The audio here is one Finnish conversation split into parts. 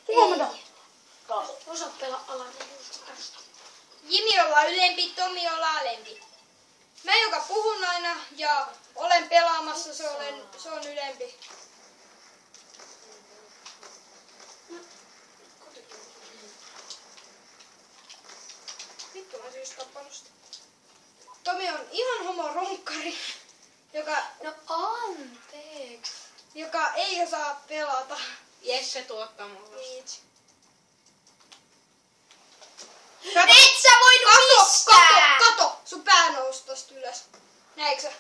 Huomata. Osa pelaa alainen. Jimi olla ylempi, Tomi olla alempi. Mä joka puhun aina ja olen pelaamassa, se on ylempi. Vittu mä siis tappanut sitä. Tomi on ihan homo runkkari, No anteeksi. joka ei osaa pelata. Jesse tuottaa mulle. Viitsi. Et sä voinut mistään! Kato! Sun pää nousi tosta ylös. Näetkö sä?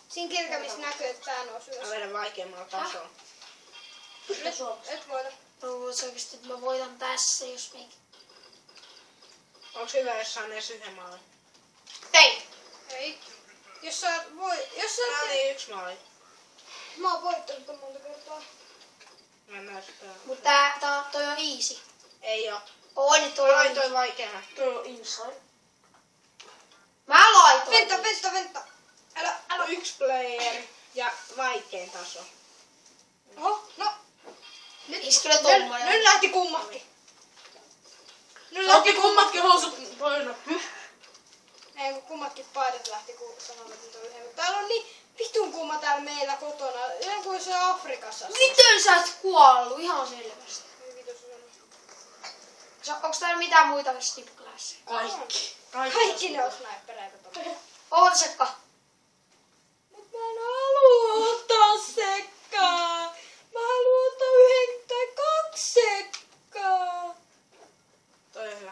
Siinä kirkamissä näkyy, että pää nousi Mä ylös. vedän vaikeammalla tasolla. Et voida. Mä luulen oikeesti, että mä voitan tässä, jos meikin. Onks hyvä, jos saa edes yhden maalin? Ei! Ei. Jos sä Tää oli 1 maali. Mä oon voittanut ton monta kertaa. Mä näytän. Mut toi on easy. Ei oo. Oi, nyt toi Mä on laitoin vaikeamman. Toi on inside. Mä laitoin. Venta. Älä. 1 player ja vaikein taso. Oho, no. Eikö kyllä tommonen? Nyt lähti kummatkin. Otti kummatkin housut poina. Ei, kun kummatkin paidat lähti, kun sanoivat, että on yhden. Täällä on niin vitun kumma täällä meillä kotona. Ihan kuin se Afrikassa. Miten sä et kuollu? Ihan selvästi. Onks täällä mitään muita stipclassia? Kaikki ne on snipereita tuolla. Oota Sekka. Mut mä en halua ottaa sekkaa. Mä haluan ottaa 1 tai 2 sekkaa. Toi on hyvä.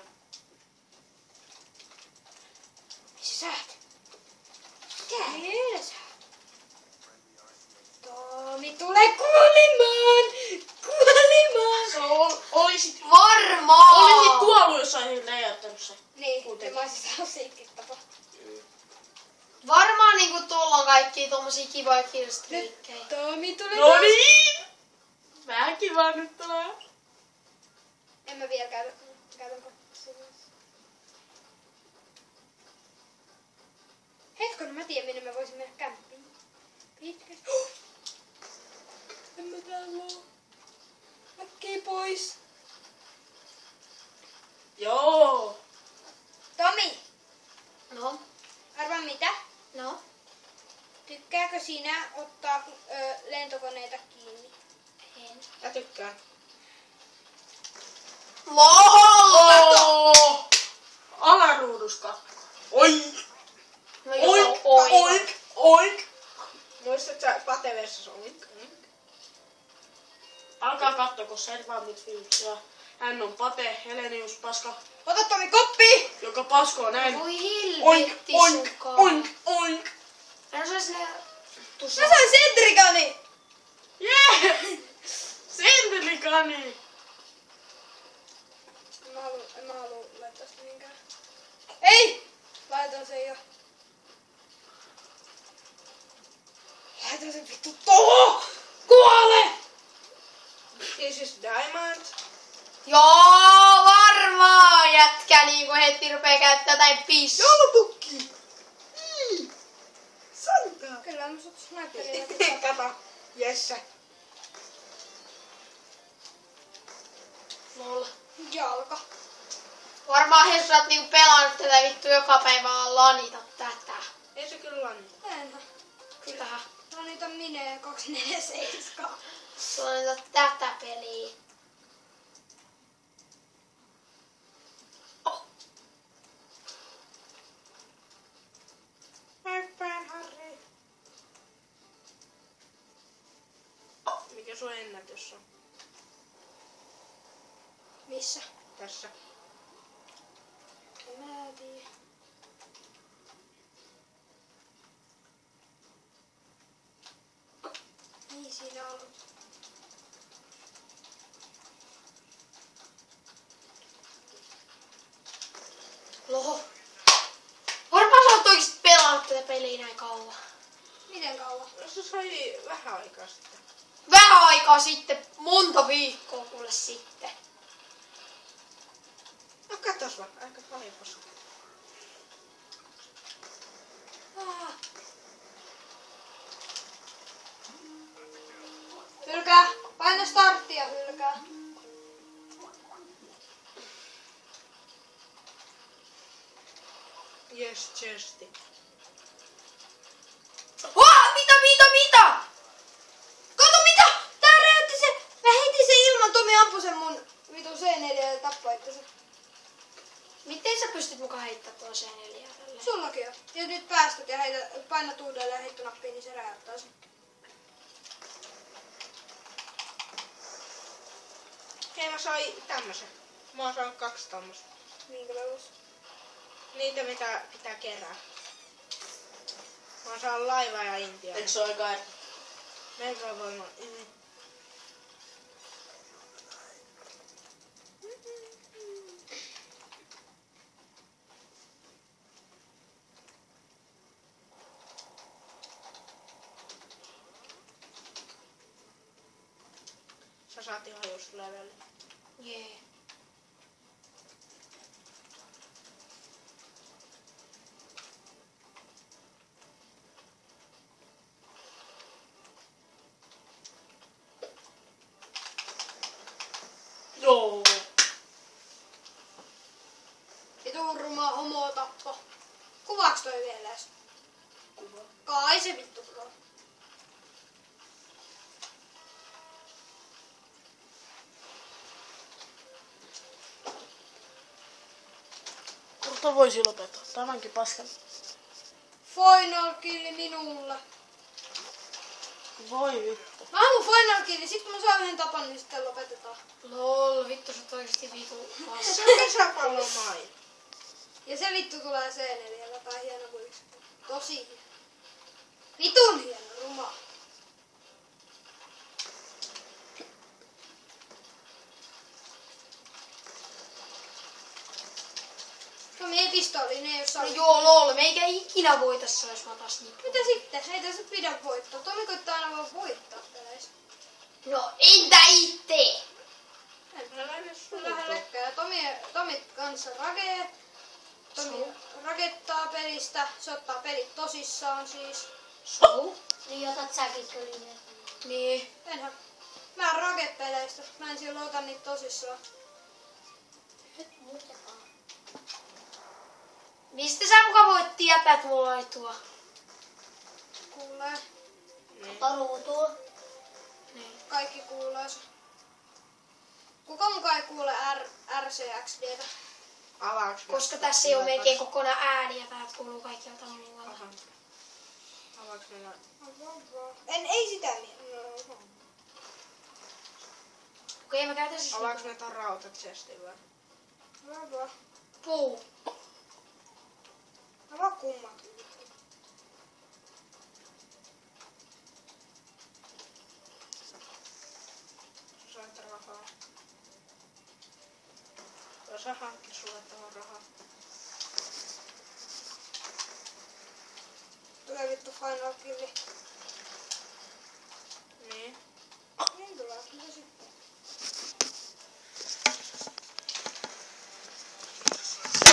Missä sä oot? Mitä sä oot? Tomi tulee kuolemaan! Olisit varmaa! Olisit kuollut, jos olisit räjäyttänyt sen. Niin, Kuitenkin. mä olisin saanut siitäkin tapahtua. Varmaan niinku tuolla on kaikkia tommosia kivoja killstreakkejä. Tomi tulee No niin! Mäkin vaan nyt tulee. En mä vielä käytä Hetkonen, mä tiedän minne mä voisin mennä kämppiin. Pitkästi. En mä täällä oo. Äkkiä pois. Joo. Tomi, No? arvaa mitä? No? Tykkääkö sinä ottaa lentokoneita kiinni? En. Mä tykkään. LOL! Alaruuduska. Oink! No joo, Oink! oika. Oink! Oink! Muistatko sä Patevessa oink? Oink? Alkaa katsoa, kun Servaamit Filpsia. Hän on Pate, Helenius, paska, Ota Tomi koppi! joka paskoo näin. Voi Oink! helvetti Oink! sukaa. Oink! Oink! Mä sais ne... Mä sain sentrikani! Jee! Sentelikani! En mä halua laittaa sitä mihinkään. Ei! Laitan sen jo. Laitan sen vittu tohon! Kuole! This is diamond. Joo, varmaan jätkä niinku heti rupee käyttää jotain pissaa. Joulupukki! Santa! Kyllä mä sut sniperilla. Kato, Jesse. Lol. Jalka. Varmaan he oot niinku pelannut tätä vittu joka päivä vaan lanita tätä. Ei se kyllä lanni. Enhän. Kyllähän. No niitä on mineen 247. Lanita tätä peliä. Hyppään, Harri. Mikä sun ennätys on? Missä? Tässä. En mä tiedä. Niin siinä on. Loho. Varmaan sä oot oikeesti pelannut tätä peliä näin kauan. Miten kauan? Se sai vähän aikaa sitten. Vähän aikaa sitten, monta viikkoa kuule sitten. No katos vaan, aika paljon posu. Hylkää! Paina chesti. Mitä? Kato mitä! Tää räjäytti se! Mä heitin sen ilman, Tomi ampui sen mun vitun C4 ja tappoi itse. Miten sä pystyt mukaan heittämään tuon C4 tälleen? Sullakin on. Ja nyt päästöt ja painat uudelleen heittonappiin, niin se räjäyttää sen. Hei, mä sain tämmösen. Mä oon saanut 2 tommosta. Minkä levus? Niitä mitä pitää kerää. Mä oon saanut laiva ja Intia. Eikö se ole kai? Metrovoima. Sä saat ihan just leveli. Jee. Joo. Vitun ruma homo tappo. Kuvaaks toi vielä edes? Kuva. Kai se vittu kuvaa. Kohta voisi lopettaa tämänkin paskan. Final killi minulle. Voi vittu. Mä haluun final killi, sit kun mä saan yhden tapan, niin sitten lopetetaan. Lol, vittu sä oot oikeesti vitu paska. Se on kesäpallon mai. Ja se vittu tulee C4, tai hieno kuin yksi. Tosi hieno. Vitun hieno, ruma. No me ei pistooliin, ne ei oo No salli. joo, lol, me eikä ikinä voitas jos mä taas niin. Mitä sitten? Ei tässä pidä voittaa. Tomi koittaa aina vaan voittaa peleissä. No entä itse? Vähän läkkää. Tomi kanssa ragee. Tomi ragettaa pelistä. Se ottaa pelit tosissaan siis. So? Niin otat säkin kyllä. Niin. Enhän. Mä rage peleistä. Mä en silloin ota niitä tosissaan. Muistakaa. Mistä sä muka voit tietää, että mulla oli tuo? Kuulee. Ota ruutua. Niin. Kaikki kuulee se. Kuka mukaan ei kuule RCXDtä? Avaaks mä? Koska tässä ei ole melkein kokonaan ääniä, täältä kuuluu kaikkialta muualta. Aha. Avaaks mä? Ei sitä niin. Okei, mä käytän siis Avaaks mä ton rautachestin vai? Avaa. puu. Avaa kummatkin. Sä sait rahaa. Sä hankki sulle tohon rahaa. Tulee vittu final killi. Niin. Niin tulee. Mitä sitten?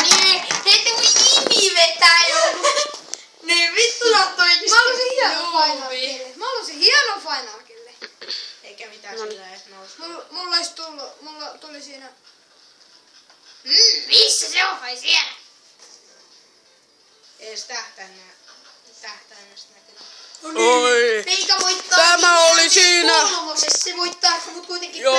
Niin, heti mun imi vetää jo. Niin vittu nattoin. Mä halusin hieno final killi. Mä halusin hieno final killi. Eikä mitään sillä edes nousi. Mulla olisi tullut, mulla tuli siinä. Missä se on? Vai siellä? Ees tähtäimestä näkyy. Oi. Meikä voittaa. Tämä oli siinä. Kolmosessa se voittaa, mut kuitenkin Joo.